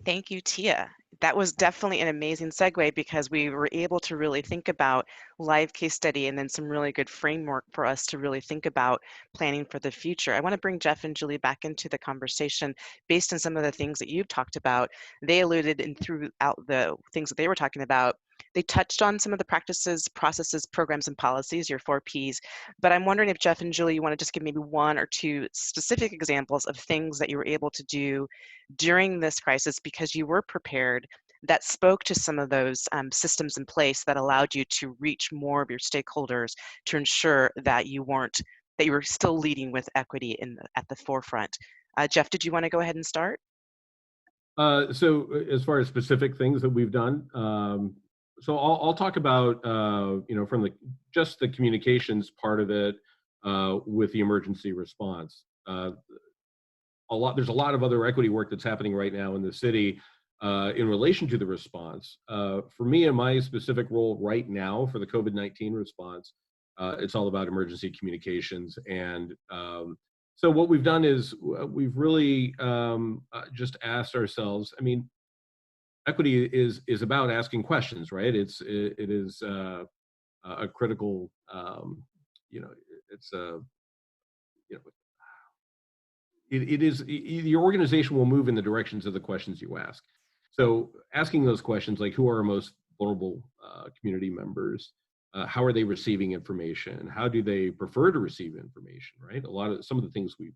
Thank you, Tia. That was definitely an amazing segue because we were able to really think about live case study and then some really good framework for us to really think about planning for the future. I want to bring Jeff and Julie back into the conversation based on some of the things that you've talked about. They alluded and throughout the things that they were talking about, they touched on some of the practices, processes, programs, and policies, your 4 Ps. But I'm wondering if Jeff and Julie, you want to just give maybe 1 or 2 specific examples of things that you were able to do during this crisis because you were prepared that spoke to some of those systems in place that allowed you to reach more of your stakeholders to ensure that you were still leading with equity at the forefront. Jeff, did you want to go ahead and start? So as far as specific things that we've done, so I'll talk about, from just the communications part of it with the emergency response. There's a lot of other equity work that's happening right now in the city in relation to the response. For me, in my specific role right now for the COVID-19 response, it's all about emergency communications. And so what we've done is we've really just asked ourselves, I mean, equity is about asking questions, right? It is a critical, your organization will move in the directions of the questions you ask. So asking those questions like, who are our most vulnerable community members? How are they receiving information? How do they prefer to receive information, right? Some of the things we've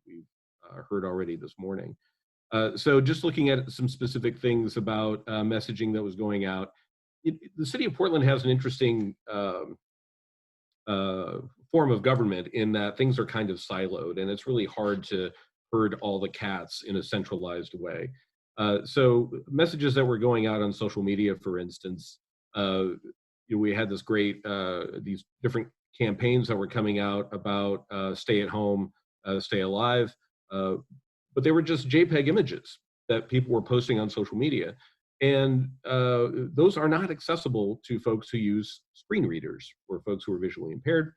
heard already this morning. So just looking at some specific things about messaging that was going out, the city of Portland has an interesting form of government in that things are kind of siloed, and it's really hard to herd all the cats in a centralized way. So messages that were going out on social media, for instance, we had this great, these different campaigns that were coming out about stay at home, stay alive, but they were just JPEG images that people were posting on social media. And those are not accessible to folks who use screen readers or folks who are visually impaired.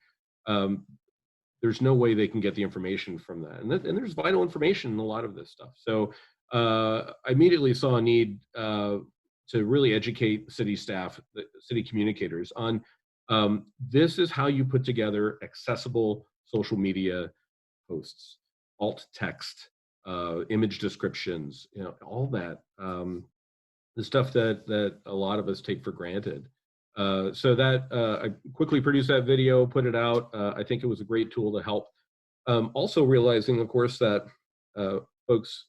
There's no way they can get the information from that. And there's vital information in a lot of this stuff. So I immediately saw a need to really educate city staff, city communicators on this is how you put together accessible social media posts, alt text, image descriptions, all that, the stuff that a lot of us take for granted. So that I quickly produced that video, put it out. I think it was a great tool to help. Also realizing, of course, that folks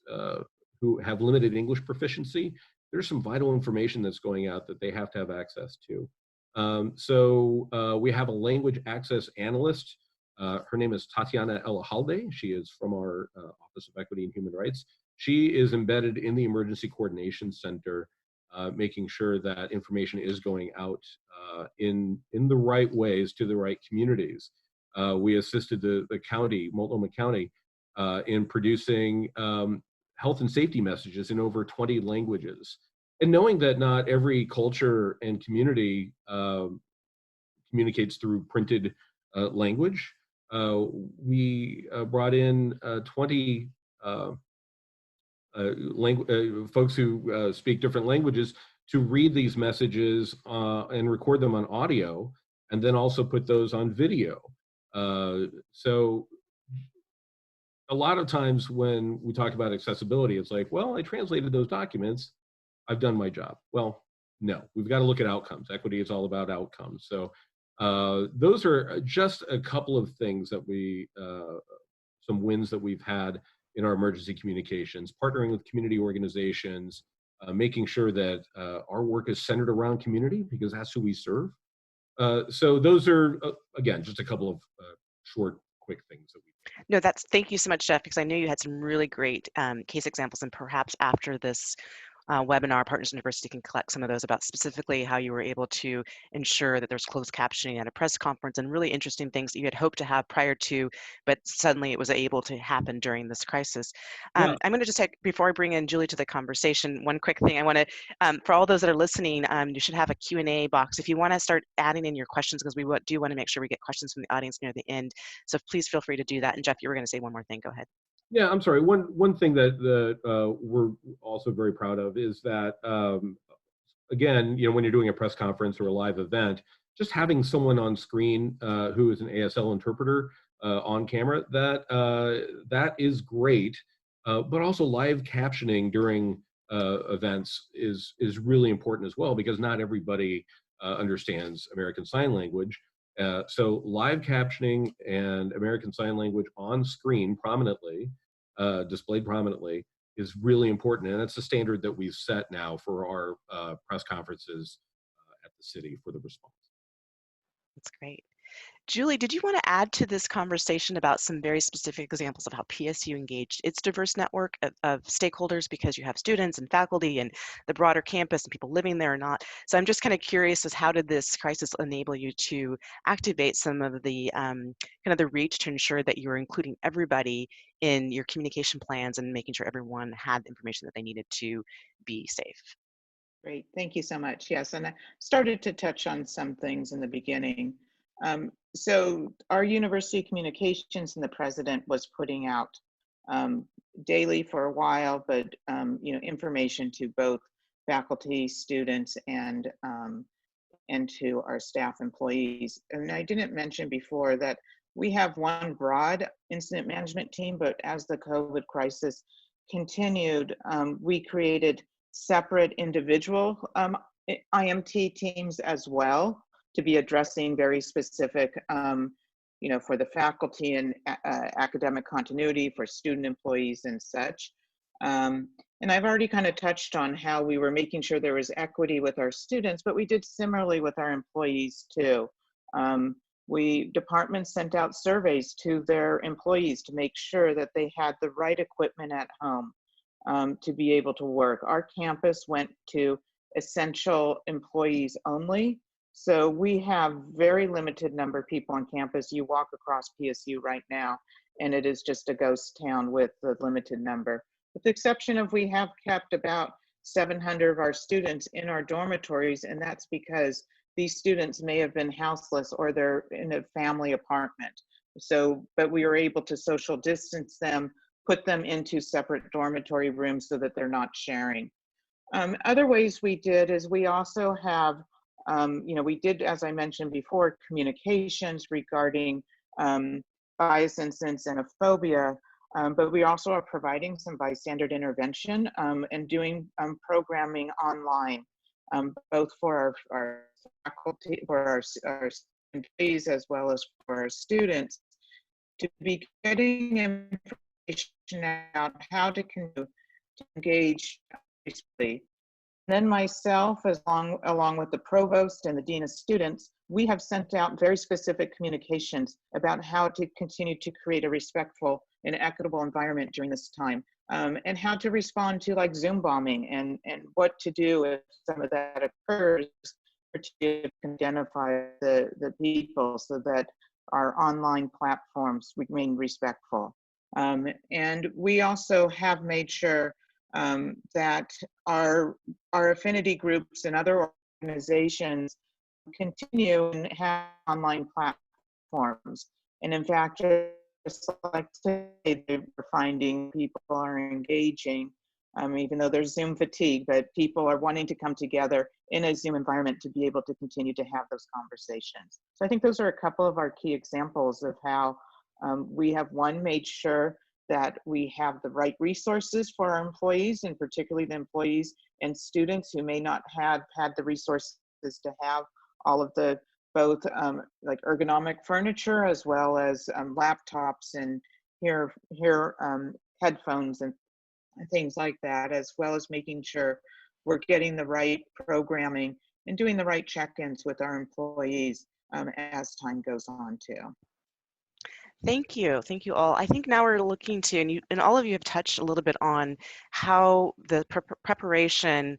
who have limited English proficiency, there's some vital information that's going out that they have to have access to. So we have a language access analyst. Her name is Tatiana Elahalde. She is from our Office of Equity and Human Rights. She is embedded in the Emergency Coordination Center, making sure that information is going out in the right ways to the right communities. We assisted the county, Multnomah County, in producing health and safety messages in over 20 languages. And knowing that not every culture and community communicates through printed language, we brought in 20 folks who speak different languages to read these messages and record them on audio, and then also put those on video. So a lot of times when we talk about accessibility, it's like, well, I translated those documents, I've done my job. Well, no, we've got to look at outcomes. Equity is all about outcomes. So those are just a couple of things that some wins that we've had in our emergency communications, partnering with community organizations, making sure that our work is centered around community, because that's who we serve. So those are, again, just a couple of short, quick things that we do. No, thank you so much, Jeff, because I knew you had some really great case examples, and perhaps after this webinar, Partners University can collect some of those about specifically how you were able to ensure that there's closed captioning at a press conference, and really interesting things that you had hoped to have prior to, but suddenly it was able to happen during this crisis. Yeah. I'm going to just take, before I bring in Julie to the conversation, one quick thing I want to, for all those that are listening, you should have a Q&A box if you want to start adding in your questions, because we do want to make sure we get questions from the audience near the end. So please feel free to do that. And Jeff, you were going to say one more thing. Go ahead. Yeah, I'm sorry. One thing that we're also very proud of is that, again, when you're doing a press conference or a live event, just having someone on screen who is an ASL interpreter on camera, that is great. But also live captioning during events is really important as well, because not everybody understands American Sign Language. So live captioning and American Sign Language on screen prominently, displayed prominently, is really important. And it's a standard that we've set now for our press conferences at the city for the response. That's great. Julie, did you want to add to this conversation about some very specific examples of how PSU engaged its diverse network of stakeholders, because you have students and faculty and the broader campus and people living there or not? So I'm just kind of curious as how did this crisis enable you to activate some of the kind of the reach to ensure that you were including everybody in your communication plans and making sure everyone had the information that they needed to be safe? Great, thank you so much. Yes, and I started to touch on some things in the beginning. So our university communications and the president was putting out daily for a while, but information to both faculty, students, and to our staff employees. And I didn't mention before that we have one broad incident management team, but as the COVID crisis continued, we created separate individual IMT teams as well, to be addressing very specific, for the faculty and academic continuity, for student employees and such. And I've already kind of touched on how we were making sure there was equity with our students, but we did similarly with our employees too. Departments sent out surveys to their employees to make sure that they had the right equipment at home to be able to work. Our campus went to essential employees only. So we have very limited number of people on campus. You walk across PSU right now, and it is just a ghost town with a limited number. With the exception of, we have kept about 700 of our students in our dormitories, and that's because these students may have been houseless or they're in a family apartment. So, but we were able to social distance them, put them into separate dormitory rooms so that they're not sharing. Other ways we did is we also have, we did, as I mentioned before, communications regarding bias and xenophobia, but we also are providing some bystander intervention and doing programming online, both for our faculty, for our employees, as well as for our students, to be getting information out how to engage peacefully. Then myself, along with the provost and the dean of students, we have sent out very specific communications about how to continue to create a respectful and equitable environment during this time, and how to respond to like Zoom bombing, and what to do if some of that occurs, to identify the people so that our online platforms remain respectful. And we also have made sure that our affinity groups and other organizations continue and have online platforms. And in fact, just like today, we're finding people are engaging, even though there's Zoom fatigue, but people are wanting to come together in a Zoom environment to be able to continue to have those conversations. So I think those are a couple of our key examples of how we have, one, made sure that we have the right resources for our employees, and particularly the employees and students who may not have had the resources to have all of the both like ergonomic furniture as well as laptops and headphones and things like that, as well as making sure we're getting the right programming and doing the right check-ins with our employees as time goes on too. Thank you all. I think now we're looking to, and all of you have touched a little bit on how the preparation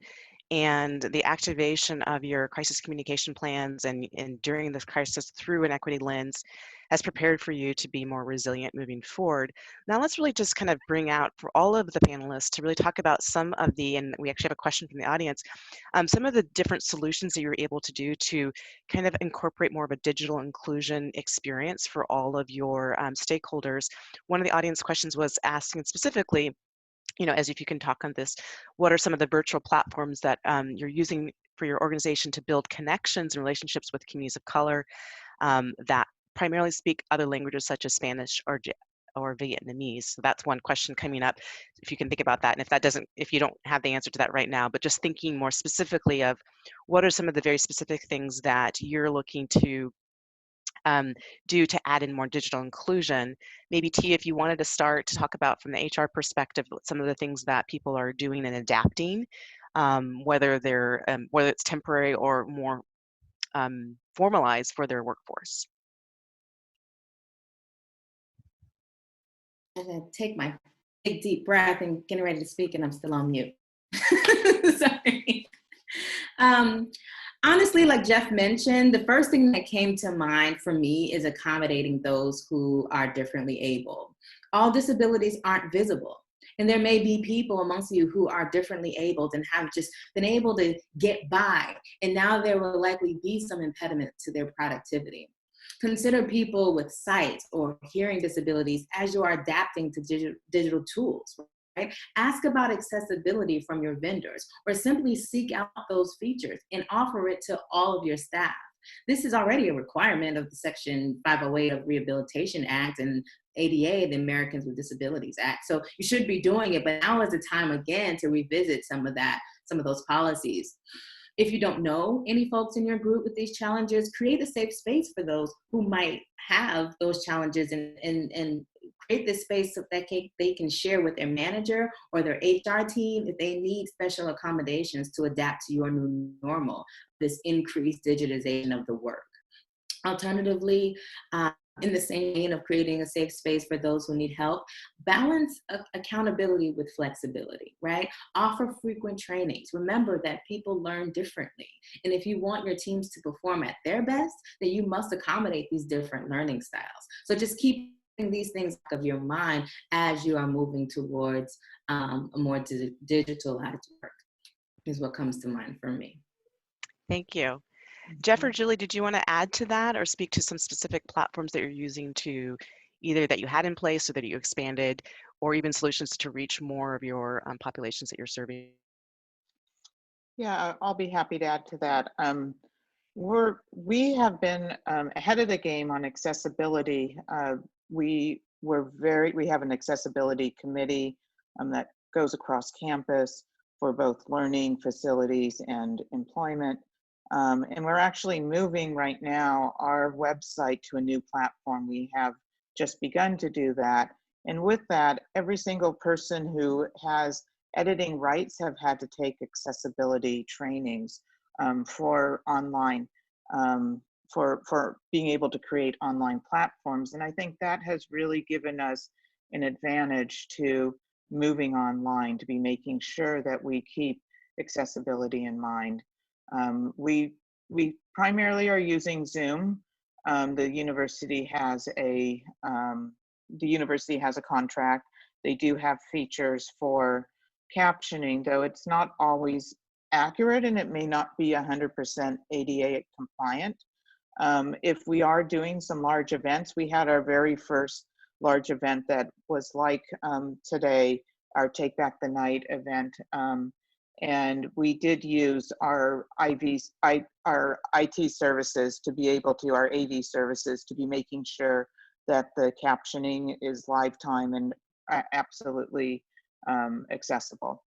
and the activation of your crisis communication plans and during this crisis through an equity lens has prepared for you to be more resilient moving forward. Now let's really just kind of bring out for all of the panelists to really talk about some of the, and we actually have a question from the audience, some of the different solutions that you're able to do to kind of incorporate more of a digital inclusion experience for all of your stakeholders. One of the audience questions was asking specifically, as if you can talk on this, what are some of the virtual platforms that you're using for your organization to build connections and relationships with communities of color that primarily speak other languages such as Spanish or Vietnamese? So that's one question coming up, if you can think about that. And if you don't have the answer to that right now, but just thinking more specifically of what are some of the very specific things that you're looking to do to add in more digital inclusion. Maybe Tia, if you wanted to start to talk about from the HR perspective, some of the things that people are doing and adapting, whether it's temporary or more formalized for their workforce. I'm gonna take my big deep breath and getting ready to speak, and I'm still on mute. Sorry. Honestly, like Jeff mentioned, the first thing that came to mind for me is accommodating those who are differently able. All disabilities aren't visible. And there may be people amongst you who are differently abled and have just been able to get by. And now there will likely be some impediment to their productivity. Consider people with sight or hearing disabilities as you are adapting to digital tools. Right? Ask about accessibility from your vendors, or simply seek out those features and offer it to all of your staff. This is already a requirement of the Section 508 of Rehabilitation Act and ADA, the Americans with Disabilities Act. So you should be doing it, but now is the time again to revisit some of those policies. If you don't know any folks in your group with these challenges, create a safe space for those who might have those challenges and create this space so that they can share with their manager or their HR team if they need special accommodations to adapt to your new normal, this increased digitization of the work. Alternatively, in the same vein of creating a safe space for those who need help, balance accountability with flexibility, right? Offer frequent trainings. Remember that people learn differently. And if you want your teams to perform at their best, then you must accommodate these different learning styles. So just keep these things out of your mind as you are moving towards a more digitalized work, is what comes to mind for me. Thank you. Jeff or Julie, did you want to add to that or speak to some specific platforms that you're using to either that you had in place or that you expanded, or even solutions to reach more of your populations that you're serving? Yeah, I'll be happy to add to that. We have been ahead of the game on accessibility. We have an accessibility committee that goes across campus for both learning, facilities, and employment. And we're actually moving right now our website to a new platform. We have just begun to do that. And with that, every single person who has editing rights have had to take accessibility trainings for online, for being able to create online platforms. And I think that has really given us an advantage to moving online, to be making sure that we keep accessibility in mind. We primarily are using Zoom. The university has a contract. They do have features for captioning, though it's not always accurate and it may not be 100% ADA compliant. If we are doing some large events, we had our very first large event that was like today, our Take Back the Night event. And we did use our our IT services to be able to, our AV services to be making sure that the captioning is live time and absolutely accessible.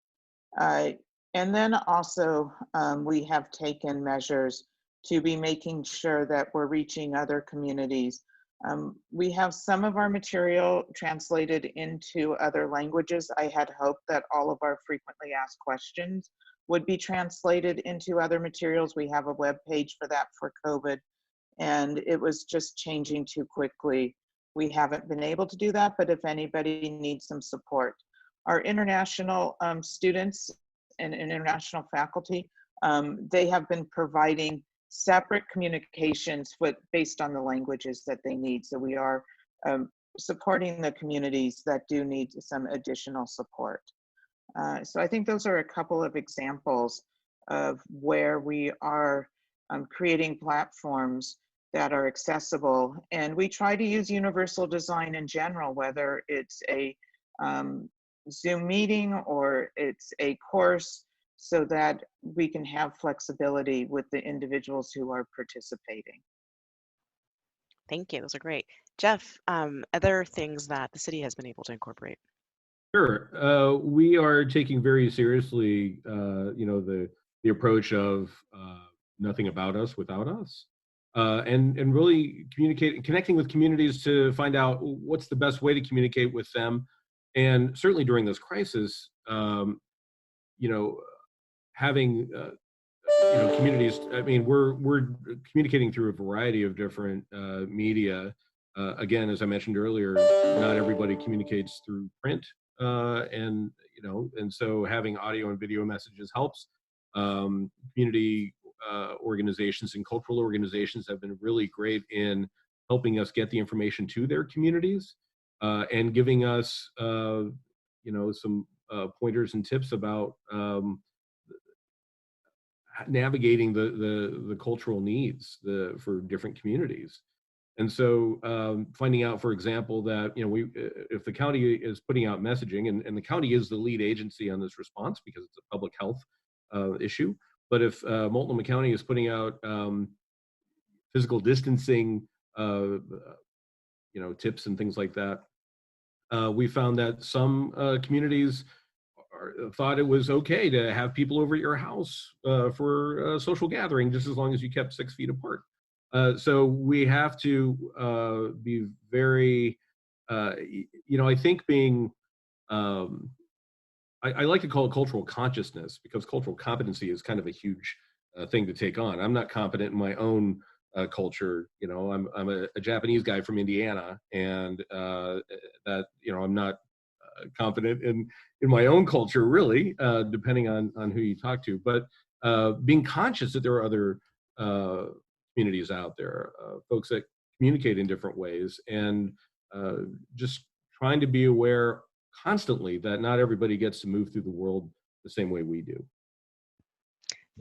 And then also we have taken measures to be making sure that we're reaching other communities. We have some of our material translated into other languages. I had hoped that all of our frequently asked questions would be translated into other materials. We have a web page for that for COVID, and it was just changing too quickly. We haven't been able to do that, but if anybody needs some support. Our international students and international faculty, they have been providing separate communications based on the languages that they need. So we are supporting the communities that do need some additional support. So I think those are a couple of examples of where we are creating platforms that are accessible. And we try to use universal design in general, whether it's a Zoom meeting or it's a course, so that we can have flexibility with the individuals who are participating. Thank you. Those are great. Jeff, other things that the city has been able to incorporate? Sure. We are taking very seriously, the approach of nothing about us without us, and really connecting with communities to find out what's the best way to communicate with them. And certainly during this crisis, having communities. I mean, we're communicating through a variety of different media. Again, as I mentioned earlier, not everybody communicates through print, and so having audio and video messages helps. Community organizations and cultural organizations have been really great in helping us get the information to their communities, and giving us some pointers and tips about navigating the cultural needs for different communities. And so finding out, for example, that if the county is putting out messaging, and the county is the lead agency on this response because it's a public health issue, but if Multnomah County is putting out physical distancing tips and things like that, we found that some communities thought it was okay to have people over at your house for a social gathering, just as long as you kept 6 feet apart. So we have to be very, I think being, I like to call it cultural consciousness, because cultural competency is kind of a huge thing to take on. I'm not competent in my own culture. I'm a Japanese guy from Indiana, and that, I'm not confident in my own culture, really, depending on who you talk to. But being conscious that there are other communities out there, folks that communicate in different ways, and just trying to be aware constantly that not everybody gets to move through the world the same way we do.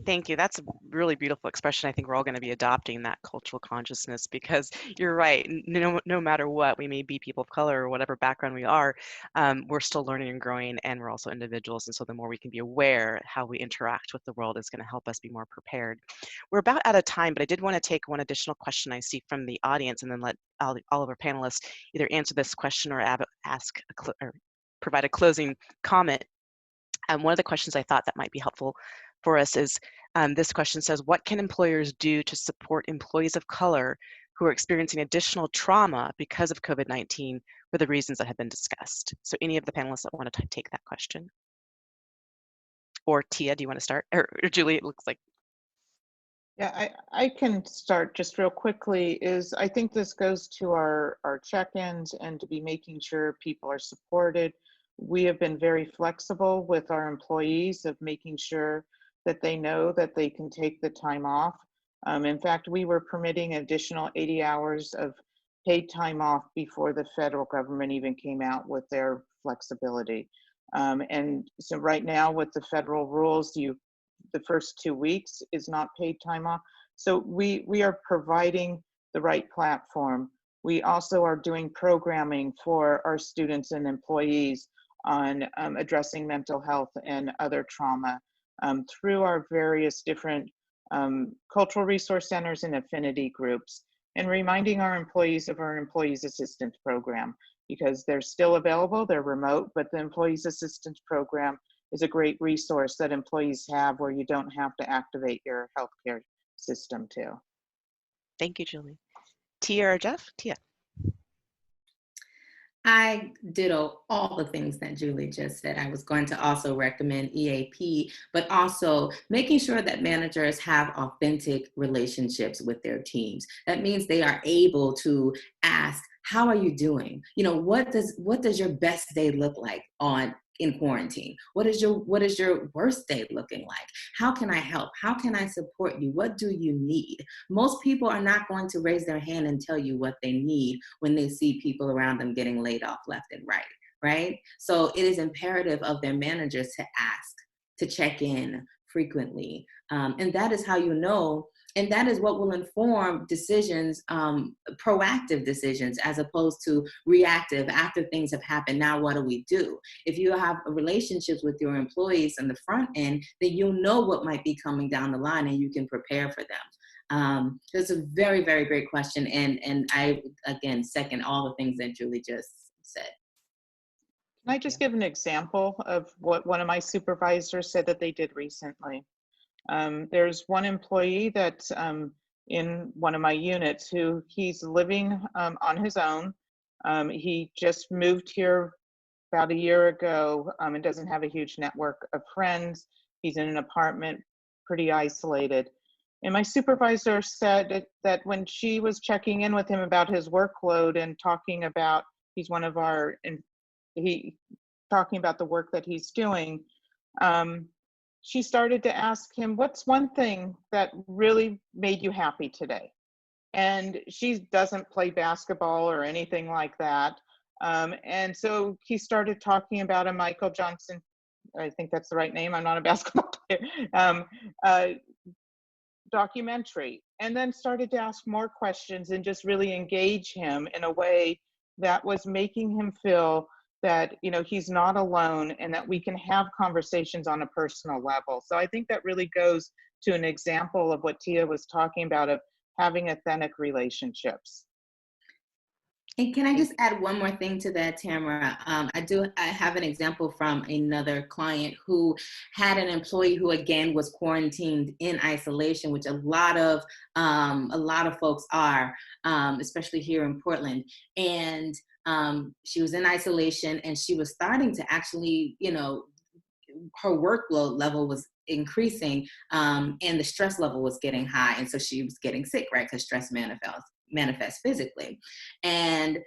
Thank you. That's a really beautiful expression. I think we're all going to be adopting that cultural consciousness, because you're right. No matter what, we may be people of color or whatever background we are, we're still learning and growing, and we're also individuals. And so the more we can be aware how we interact with the world is going to help us be more prepared. We're about out of time, but I did want to take one additional question I see from the audience, and then let all of our panelists either answer this question or provide a closing comment. One of the questions I thought that might be helpful for us is, this question says, what can employers do to support employees of color who are experiencing additional trauma because of COVID-19 for the reasons that have been discussed? So any of the panelists that want to take that question? Or Tia, do you want to start? Or Julie, it looks like. Yeah, I can start just real quickly. I think this goes to our check-ins and to be making sure people are supported. We have been very flexible with our employees of making sure that they know that they can take the time off. In fact, we were permitting an additional 80 hours of paid time off before the federal government even came out with their flexibility. And so right now with the federal rules, the first 2 weeks is not paid time off. So we are providing the right platform. We also are doing programming for our students and employees on addressing mental health and other trauma through our various different cultural resource centers and affinity groups, and reminding our employees of our Employees Assistance Program, because they're still available, they're remote, but the Employees Assistance Program is a great resource that employees have where you don't have to activate your healthcare system too. Thank you, Julie. Tia or Jeff? Tia. I ditto all the things that Julie just said. I was going to also recommend EAP, but also making sure that managers have authentic relationships with their teams. That means they are able to ask, how are you doing? You know, what does your best day look like in quarantine? What is your worst day looking like? How can I help? How can I support you? What do you need? Most people are not going to raise their hand and tell you what they need when they see people around them getting laid off left and right? So it is imperative of their managers to ask, to check in frequently. And that is how you know, and that is what will inform decisions, proactive decisions, as opposed to reactive after things have happened. Now, what do we do? If you have relationships with your employees on the front end, then you'll know what might be coming down the line and you can prepare for them. So it's a very, very great question. And I, again, second all the things that Julie just said. Can I just give an example of what one of my supervisors said that they did recently? There's one employee that's in one of my units who he's living on his own. He just moved here about a year ago and doesn't have a huge network of friends. He's in an apartment, pretty isolated. And my supervisor said that when she was checking in with him about his workload and talking about, he's one of our, talking about the work that he's doing, she started to ask him, what's one thing that really made you happy today? And she doesn't play basketball or anything like that. And so he started talking about a Michael Johnson, I think that's the right name, I'm not a basketball player, documentary, and then started to ask more questions and just really engage him in a way that was making him feel that, you know, he's not alone and that we can have conversations on a personal level. So I think that really goes to an example of what Tia was talking about, of having authentic relationships. And can I just add one more thing to that, Tamara? I have an example from another client who had an employee who, again, was quarantined in isolation, which a lot of folks are, especially here in Portland. And she was in isolation, and she was starting to actually, you know, her workload level was increasing, and the stress level was getting high, and so she was getting sick, right? Because stress manifests physically. And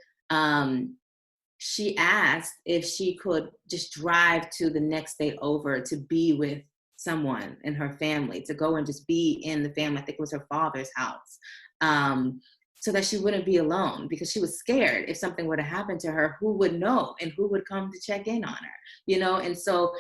she asked if she could just drive to the next state over to be with someone in her family, to go and just be in the family. I think it was her father's house, so that she wouldn't be alone, because she was scared if something were to happen to her, who would know and who would come to check in on her, you know? And so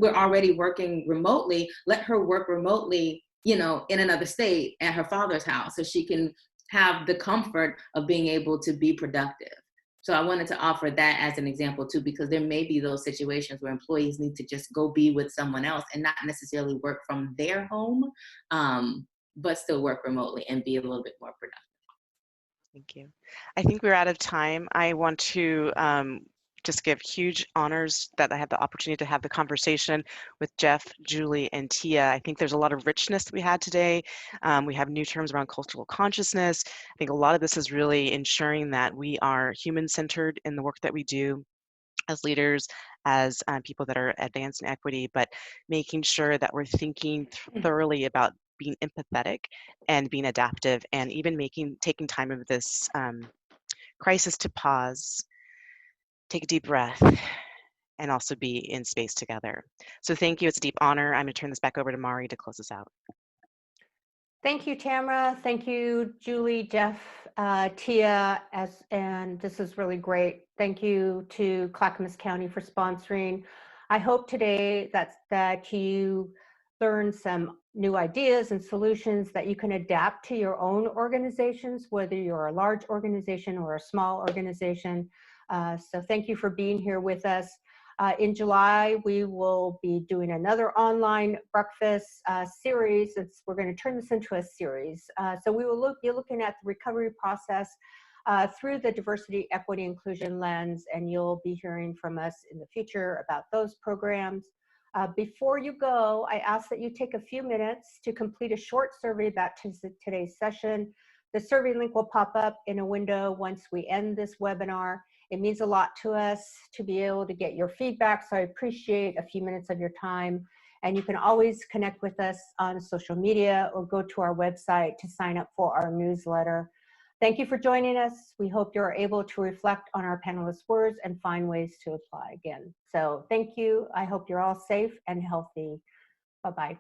we're already working remotely. Let her work remotely, you know, in another state at her father's house, so she can have the comfort of being able to be productive. So I wanted to offer that as an example too, because there may be those situations where employees need to just go be with someone else and not necessarily work from their home, but still work remotely and be a little bit more productive. Thank you. I think we're out of time. I want to just give huge honors that I had the opportunity to have the conversation with Jeff, Julie, and Tia. I think there's a lot of richness that we had today. We have new terms around cultural consciousness. I think a lot of this is really ensuring that we are human-centered in the work that we do as leaders, as people that are advanced in equity, but making sure that we're thinking thoroughly about being empathetic and being adaptive, and even taking time of this crisis to pause, take a deep breath, and also be in space together. So thank you. It's a deep honor. I'm going to turn this back over to Mari to close us out. Thank you, Tamara. Thank you, Julie, Jeff, Tia, and this is really great. Thank you to Clackamas County for sponsoring. I hope today that you learn some new ideas and solutions that you can adapt to your own organizations, whether you're a large organization or a small organization. So thank you for being here with us. In July, we will be doing another online breakfast series. We're going to turn this into a series. So we will be looking at the recovery process through the diversity, equity, inclusion lens, and you'll be hearing from us in the future about those programs. Before you go, I ask that you take a few minutes to complete a short survey about today's session. The survey link will pop up in a window once we end this webinar. It means a lot to us to be able to get your feedback, so I appreciate a few minutes of your time. And you can always connect with us on social media or go to our website to sign up for our newsletter. Thank you for joining us. We hope you're able to reflect on our panelists' words and find ways to apply again. So thank you. I hope you're all safe and healthy. Bye-bye.